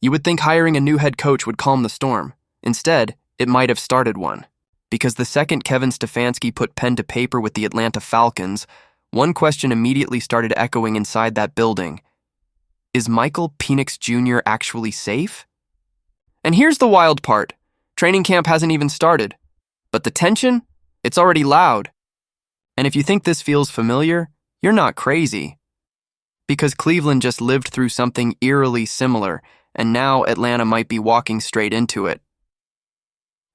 You would think hiring a new head coach would calm the storm. Instead, it might have started one. Because the second Kevin Stefanski put pen to paper with the Atlanta Falcons, one question immediately started echoing inside that building. Is Michael Penix Jr. actually safe? And here's the wild part. Training camp hasn't even started. But the tension? It's already loud. And if you think this feels familiar, you're not crazy. Because Cleveland just lived through something eerily similar, and now Atlanta might be walking straight into it.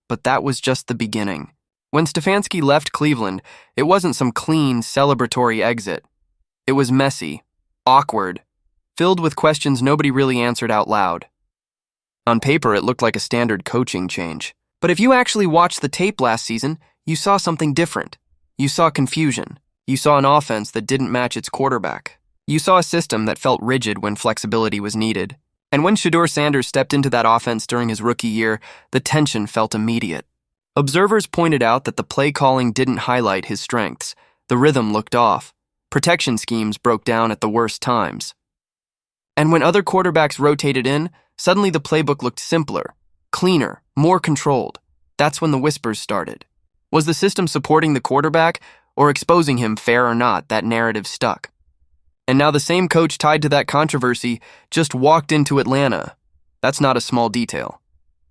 But that was just the beginning. When Stefanski left Cleveland, it wasn't some clean, celebratory exit. It was messy, awkward, filled with questions nobody really answered out loud. On paper, it looked like a standard coaching change. But if you actually watched the tape last season, you saw something different. You saw confusion. You saw an offense that didn't match its quarterback. You saw a system that felt rigid when flexibility was needed. And when Shedeur Sanders stepped into that offense during his rookie year, the tension felt immediate. Observers pointed out that the play calling didn't highlight his strengths. The rhythm looked off. Protection schemes broke down at the worst times. And when other quarterbacks rotated in, suddenly the playbook looked simpler, cleaner, more controlled. That's when the whispers started. Was the system supporting the quarterback or exposing him? Fair or not, that narrative stuck. And now the same coach tied to that controversy just walked into Atlanta. That's not a small detail.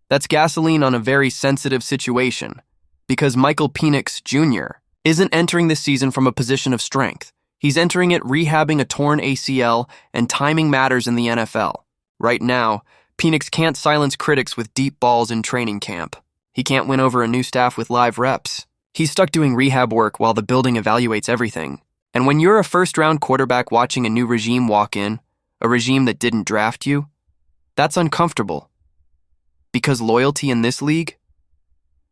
That's gasoline on a very sensitive situation, because Michael Penix Jr. isn't entering this season from a position of strength. He's entering it rehabbing a torn ACL, and timing matters in the NFL. Right now, Penix can't silence critics with deep balls in training camp. He can't win over a new staff with live reps. He's stuck doing rehab work while the building evaluates everything. And when you're a first-round quarterback watching a new regime walk in, a regime that didn't draft you, that's uncomfortable. Because loyalty in this league,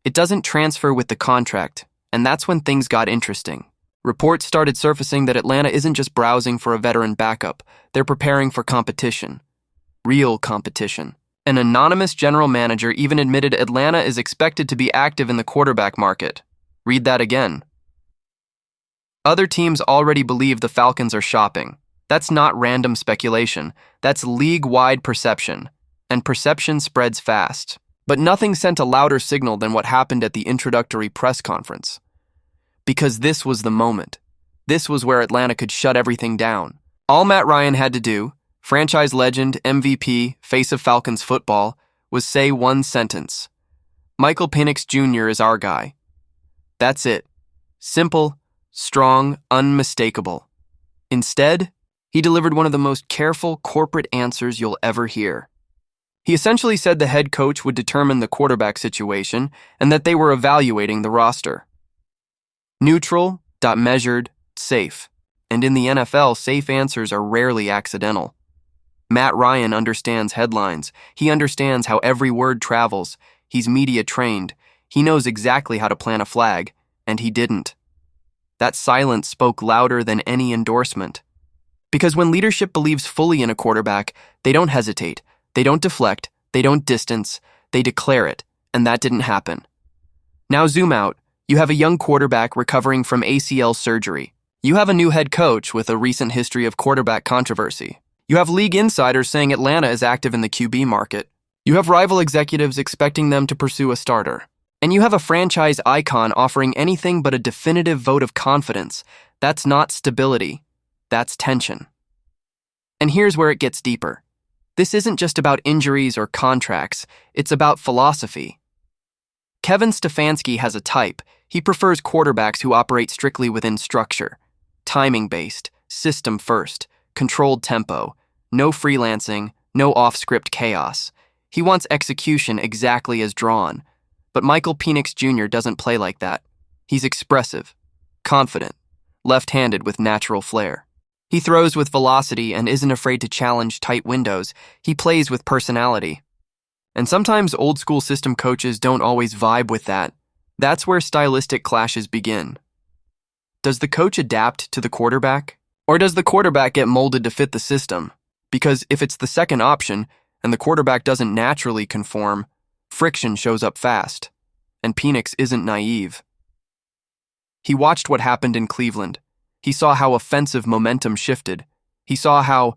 it doesn't transfer with the contract, and that's when things got interesting. Reports started surfacing that Atlanta isn't just browsing for a veteran backup, they're preparing for competition. Real competition. An anonymous general manager even admitted Atlanta is expected to be active in the quarterback market. Read that again. Other teams already believe the Falcons are shopping. That's not random speculation. That's league-wide perception. And perception spreads fast. But nothing sent a louder signal than what happened at the introductory press conference. Because this was the moment. This was where Atlanta could shut everything down. All Matt Ryan had to do, franchise legend, MVP, face of Falcons football, was say one sentence. Michael Penix Jr. is our guy. That's it. Simple, strong, unmistakable. Instead, he delivered one of the most careful corporate answers you'll ever hear. He essentially said the head coach would determine the quarterback situation and that they were evaluating the roster. Neutral, measured, safe. And in the NFL, safe answers are rarely accidental. Matt Ryan understands headlines. He understands how every word travels. He's media trained. He knows exactly how to plant a flag, and he didn't. That silence spoke louder than any endorsement. Because when leadership believes fully in a quarterback, they don't hesitate, they don't deflect, they don't distance, they declare it, and that didn't happen. Now zoom out. You have a young quarterback recovering from ACL surgery. You have a new head coach with a recent history of quarterback controversy. You have league insiders saying Atlanta is active in the QB market. You have rival executives expecting them to pursue a starter. And you have a franchise icon offering anything but a definitive vote of confidence. That's not stability. That's tension. And here's where it gets deeper. This isn't just about injuries or contracts. It's about philosophy. Kevin Stefanski has a type. He prefers quarterbacks who operate strictly within structure. Timing-based, system-first, controlled tempo. No freelancing, no off-script chaos. He wants execution exactly as drawn. But Michael Penix Jr. doesn't play like that. He's expressive, confident, left-handed with natural flair. He throws with velocity and isn't afraid to challenge tight windows. He plays with personality. And sometimes old-school system coaches don't always vibe with that. That's where stylistic clashes begin. Does the coach adapt to the quarterback? Or does the quarterback get molded to fit the system? Because if it's the second option, and the quarterback doesn't naturally conform, friction shows up fast. And Penix isn't naive. He watched what happened in Cleveland. He saw how offensive momentum shifted. He saw how